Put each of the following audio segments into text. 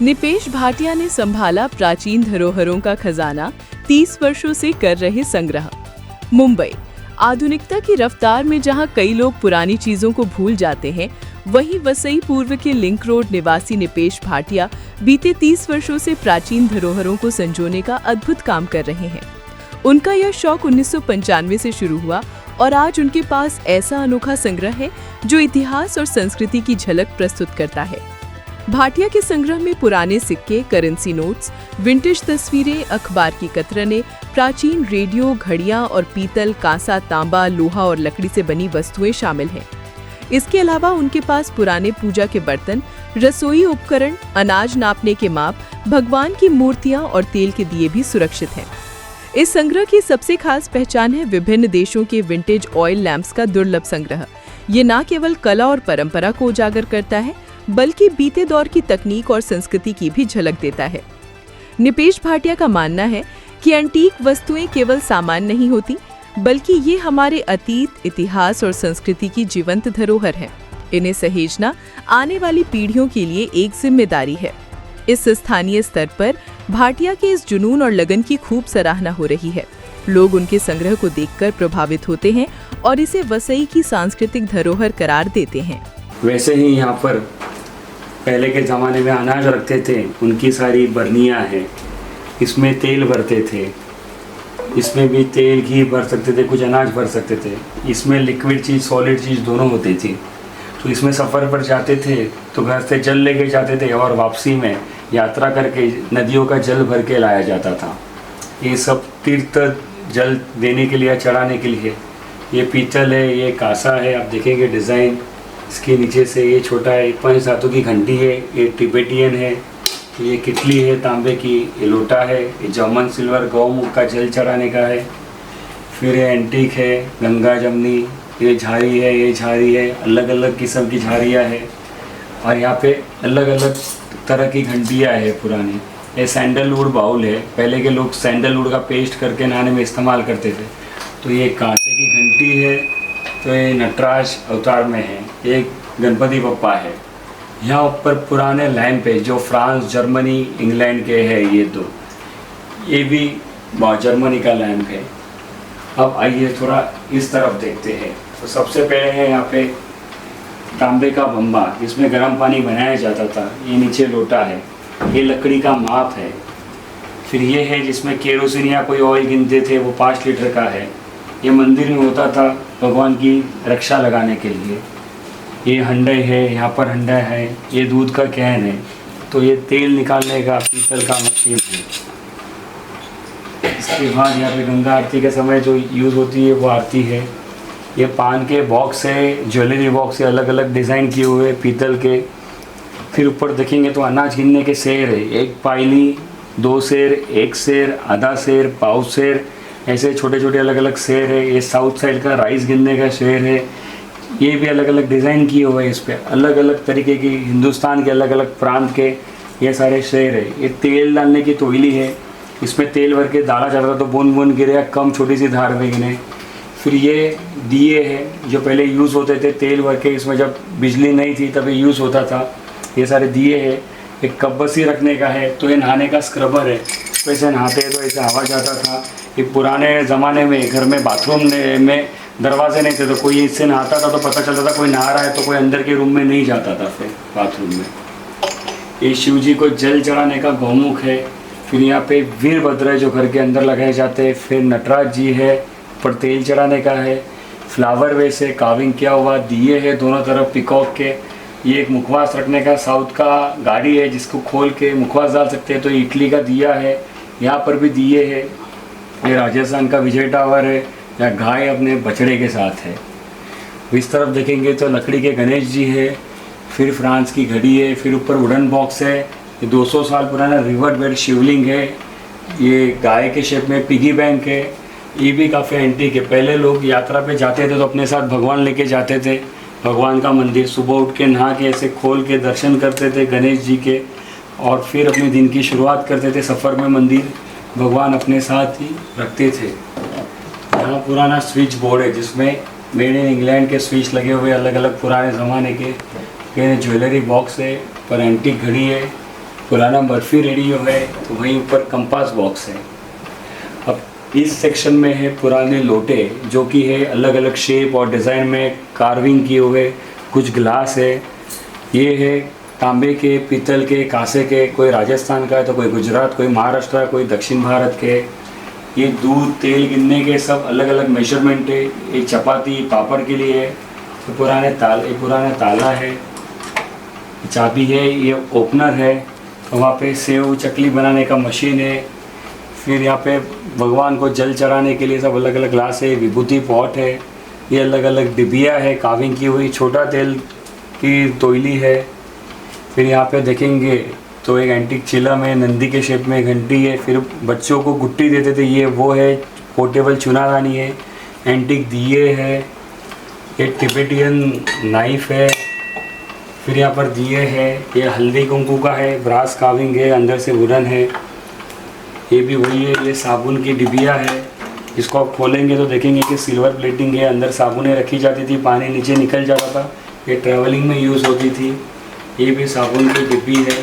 निपेश भाटिया ने संभाला प्राचीन धरोहरों का खजाना, 30 वर्षों से कर रहे संग्रह। मुंबई। आधुनिकता की रफ्तार में जहां कई लोग पुरानी चीजों को भूल जाते हैं, वहीं वसई पूर्व के लिंक रोड निवासी निपेश भाटिया बीते 30 वर्षों से प्राचीन धरोहरों को संजोने का अद्भुत काम कर रहे हैं। उनका यह शौक 1995 से शुरू हुआ और आज उनके पास ऐसा अनोखा संग्रह है जो इतिहास और संस्कृति की झलक प्रस्तुत करता है। भाटिया के संग्रह में पुराने सिक्के, करेंसी नोट्स, विंटेज तस्वीरें, अखबार की कतरनें, प्राचीन रेडियो, घड़ियां और पीतल, कांसा, तांबा, लोहा और लकड़ी से बनी वस्तुएं शामिल हैं। इसके अलावा उनके पास पुराने पूजा के बर्तन, रसोई उपकरण, अनाज नापने के माप, भगवान की मूर्तियां और तेल के दिए भी सुरक्षित हैं। इस संग्रह की सबसे खास पहचान है विभिन्न देशों के विंटेज ऑयल लैंप्स का दुर्लभ संग्रह। ये न केवल कला और परंपरा को उजागर करता है, बल्कि बीते दौर की तकनीक और संस्कृति की भी झलक देता है। निपेश भाटिया का मानना है कि एंटीक वस्तुएं केवल सामान नहीं होती, बल्कि ये हमारे अतीत, इतिहास और संस्कृति की जीवंत धरोहर है। इन्हें सहेजना आने वाली पीढ़ियों के लिए एक जिम्मेदारी है। इस स्थानीय स्तर पर भाटिया के इस जुनून और लगन की खूब सराहना हो रही है। लोग उनके संग्रह को देखकर प्रभावित होते हैं और इसे वसई की सांस्कृतिक धरोहर करार देते हैं। वैसे ही यहाँ पर पहले के ज़माने में अनाज रखते थे, उनकी सारी बर्नियाँ हैं, इसमें तेल भरते थे, इसमें भी तेल घी भर सकते थे, कुछ अनाज भर सकते थे। इसमें लिक्विड चीज़, सॉलिड चीज़ दोनों होती थी। तो इसमें सफ़र पर जाते थे तो घर से जल लेके जाते थे और वापसी में यात्रा करके नदियों का जल भर के लाया जाता था। ये सब तीर्थ जल देने के लिए, चढ़ाने के लिए। ये पीतल है, ये कांसा है, आप देखेंगे डिज़ाइन इसके नीचे से। ये छोटा है, पंच धातु की घंटी है, ये टिबेटियन है, ये किटली है तांबे की, ये लोटा है, ये जर्मन सिल्वर गौमुख का जल चढ़ाने का है। फिर ये एंटीक है, गंगा जमनी, ये झारी है, ये झारी है, अलग अलग किस्म की झारियाँ है। और यहाँ पे अलग अलग तरह की घंटियाँ है पुरानी। ये सैंडलवुड बाउल है, पहले के लोग सैंडलवुड का पेस्ट करके नहाने में इस्तेमाल करते थे। तो ये कांसे की घंटी है, तो ये नटराज अवतार में है, एक गणपति बप्पा है। यहाँ ऊपर पुराने लैंप है जो फ्रांस, जर्मनी, इंग्लैंड के हैं। ये दो, ये भी जर्मनी का लैंप है। अब आइए थोड़ा इस तरफ देखते हैं। तो सबसे पहले है यहाँ पे तांबे का बम्बा, जिसमें गर्म पानी बनाया जाता था। ये नीचे लोटा है, ये लकड़ी का माप है। फिर ये है जिसमें केरोसिन या कोई ऑयल गिनते थे, वो 5 लीटर का है। ये मंदिर में होता था भगवान की रक्षा लगाने के लिए। ये हंडे है, यहाँ पर हंडा है, ये दूध का कैन है। तो ये तेल निकालने का पीतल का मशीन है। इसके बाद यहाँ पे गंगा आरती के समय जो यूज़ होती है वो आरती है। ये पान के बॉक्स है, ज्वेलरी बॉक्स है, अलग अलग डिज़ाइन किए हुए पीतल के। फिर ऊपर देखेंगे तो अनाज गिनने के सेर है, 1 पायली, 2 सेर, 1 सेर, आधा सेर, पाव सेर, ऐसे छोटे छोटे अलग अलग शेर है। ये साउथ साइड का राइस गिनने का शेर है। ये भी अलग अलग डिज़ाइन किए हुए हैं। इस पर अलग अलग तरीके की हिंदुस्तान के अलग अलग प्रांत के ये सारे शेर है। ये तेल डालने की तोइली है, इसमें तेल भर के डाला जाता था तो बूंद बूंद गिरे, कम छोटी सी धार में गिने। फिर ये दिए है जो पहले यूज़ होते थे तेल भर के, इसमें जब बिजली नहीं थी तभी यूज़ होता था। ये सारे दिए है। एक कब्बसी रखने का है। तो ये नहाने का स्क्रबर है, वैसे नहाते हैं तो ऐसे आवाज़ आता था। ये पुराने ज़माने में घर में बाथरूम में दरवाजे नहीं थे, तो कोई इससे नहाता था तो पता चलता था कोई नहा रहा है, तो कोई अंदर के रूम में नहीं जाता था फिर बाथरूम में। ये शिव जी को जल चढ़ाने का गौमुख है। फिर यहाँ पे वीरभद्र है जो घर के अंदर लगाए जाते हैं। फिर नटराज जी है, पर तेल चढ़ाने का है। फ्लावर वेस है, काविंग किया हुआ। दिए है दोनों तरफ पिकॉक के। ये एक मुखवास रखने का साउथ का गाड़ी है जिसको खोल के मुखवास डाल सकते हैं। तो इटली का दिया है। यहाँ पर भी दिए है। ये राजस्थान का विजय टावर है, या गाय अपने बछड़े के साथ है। इस तरफ देखेंगे तो लकड़ी के गणेश जी है। फिर फ्रांस की घड़ी है। फिर ऊपर वुडन बॉक्स है। ये 200 साल पुराना रिवर बेड शिवलिंग है। ये गाय के शेप में पिगी बैंक है। ये भी काफ़ी एंटीक है। पहले लोग यात्रा पे जाते थे तो अपने साथ भगवान लेके जाते थे। भगवान का मंदिर सुबह उठ के नहा के ऐसे खोल के दर्शन करते थे गणेश जी के, और फिर अपने दिन की शुरुआत करते थे। सफ़र में मंदिर भगवान अपने साथ ही रखते थे। यहाँ पुराना स्विच बोर्ड है जिसमें मेड इन इंग्लैंड के स्विच लगे हुए अलग अलग पुराने ज़माने के। ज्वेलरी बॉक्स है, पर एंटीक घड़ी है। पुराना बर्फ़ी रेडियो है, तो वहीं ऊपर कंपास बॉक्स है। अब इस सेक्शन में है पुराने लोटे, जो कि है अलग अलग शेप और डिज़ाइन में कार्विंग किए हुए। कुछ ग्लास है, ये है तांबे के, पीतल के, कांसे के, कोई राजस्थान का है तो कोई गुजरात, कोई महाराष्ट्र, कोई दक्षिण भारत के। ये दूध तेल गिनने के सब अलग अलग मेजरमेंट है। ये चपाती पापड़ के लिए है। ये पुराना ताला है, चाबी है, ये ओपनर है। तो वहाँ पे सेव चकली बनाने का मशीन है। फिर यहाँ पे भगवान को जल चढ़ाने के लिए सब अलग अलग ग्लास है, विभूति पॉट है, ये अलग अलग डिबिया है काविंग की हुई, छोटा तेल की तोइली है। फिर यहाँ पे देखेंगे तो एक एंटीक चिलम है, नंदी के शेप में घंटी है। फिर बच्चों को गुट्टी देते थे, ये वो है। पोर्टेबल चुनादानी है, एंटीक दिए है, ये टिबेटियन नाइफ है। फिर यहाँ पर दिए है, ये हल्दी कुंकू का है, ब्रास काविंग है, अंदर से वुडन है। ये भी वही है। ये साबुन की डिबिया है, इसको आप खोलेंगे तो देखेंगे कि सिल्वर प्लेटिंग है, अंदर साबुनें रखी जाती थी, पानी नीचे निकल जाता था। ये ट्रैवलिंग में यूज़ होती थी। ये भी साबुन की डिब्बी है,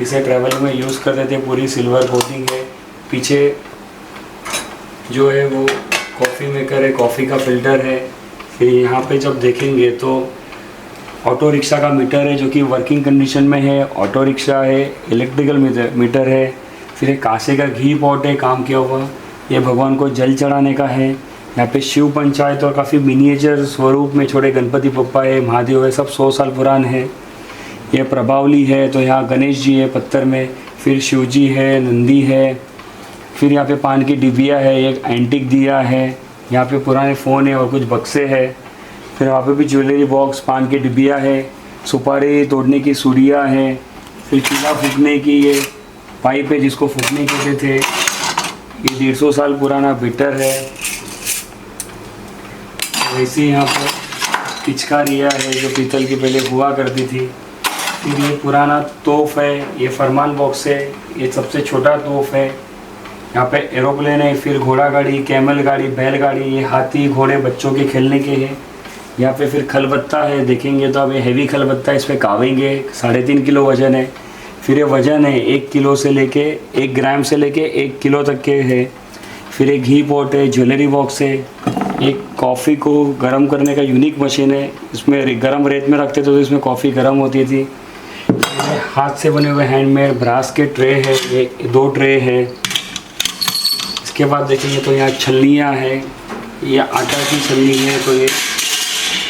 इसे ट्रैवलिंग में यूज़ करते थे, पूरी सिल्वर कोटिंग है। पीछे जो है वो कॉफ़ी मेकर है, कॉफ़ी का फ़िल्टर है। फिर यहाँ पे जब देखेंगे तो ऑटो रिक्शा का मीटर है, जो कि वर्किंग कंडीशन में है। ऑटो रिक्शा है, इलेक्ट्रिकल मीटर है। फिर एक कांसे का घी पॉट है, काम किया हुआ। ये भगवान को जल चढ़ाने का है। यहाँ पे शिव पंचायत और काफ़ी मिनिएचर स्वरूप में छोटे गणपति पप्पा है, महादेव है, सब 100 साल पुराने हैं। ये प्रभावली है, तो यहाँ गणेश जी है पत्थर में। फिर शिव जी है, नंदी है। फिर यहाँ पे पान की डिबिया है, एक एंटीक दिया है। यहाँ पे पुराने फ़ोन है और कुछ बक्से है। फिर वहाँ पे भी ज्वेलरी बॉक्स, पान की डिबिया है, सुपारी तोड़ने की सूड़ियाँ है। फिर चूल्हा फूकने की ये पाइप है, जिसको फूकने कहते थे। ये 150 साल पुराना बिटर है। वैसे यहाँ पर पिचकारियाँ है, जो पीतल की पहले हुआ करती थी। फिर ये पुराना तोप है, ये फरमान बॉक्स है, ये सबसे छोटा तोप है। यहाँ पे एरोप्लेन है, फिर घोड़ा गाड़ी, कैमल गाड़ी, बैलगाड़ी, ये हाथी घोड़े बच्चों के खेलने के हैं। यहाँ पे फिर खलबत्ता है, देखेंगे तो अब ये हैवी खलबत्ता, इस पर कावेंगे 3.5 किलो वज़न है। फिर ये वज़न है 1 किलो से लेके 1 ग्राम से लेके 1 किलो तक के है। फिर एक घी पॉट है, ज्वेलरी बॉक्स है, एक कॉफ़ी को गर्म करने का यूनिक मशीन है। इसमें गर्म रेत में रखते थे तो इसमें कॉफ़ी गर्म होती थी। हाथ से बने हुए हैंडमेड ब्रास के ट्रे है, ये 2 ट्रे है। इसके बाद देखेंगे तो यहाँ छलनियाँ हैं, ये आटा की छलनी है, तो ये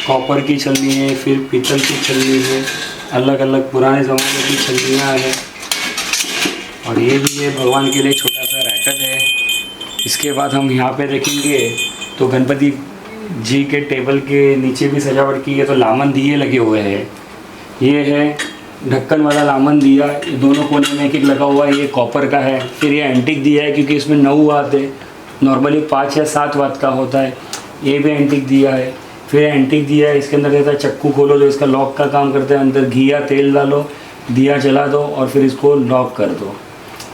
कॉपर की छलनी है, फिर पीतल की छलनी है, अलग अलग पुराने ज़माने की छलनियाँ हैं। और ये भी है भगवान के लिए छोटा सा रैकेट है। इसके बाद हम यहाँ पे देखेंगे तो गणपति जी के टेबल के नीचे भी सजावट की है, तो लामन दिए लगे हुए हैं। ये है ढक्कन वाला लामन दिया, ये दोनों कोने में एक एक लगा हुआ है, ये कॉपर का है। फिर ये एंटीक दिया है, क्योंकि इसमें 9 वाट है, नॉर्मली 5 या 7 वाट का होता है। ये भी एंटीक दिया है। फिर एंटीक दिया है, इसके अंदर रहता है चक्कू खोलो जो इसका लॉक का काम करता है, अंदर घी या तेल डालो, दिया जला दो और फिर इसको लॉक कर दो।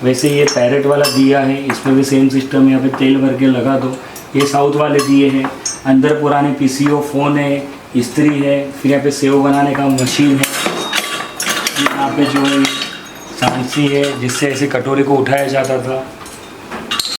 वैसे ये पैरेट वाला दिया है, इसमें भी सेम सिस्टम है, यहाँ पे तेल भर के लगा दो। ये साउथ वाले दिए हैं, अंदर पुराने पीसीओ फ़ोन है, इस्त्री है। फिर यहाँ पे सेव बनाने का मशीन है। यहाँ पे जो है सांची है, जिससे ऐसे कटोरे को उठाया जाता था।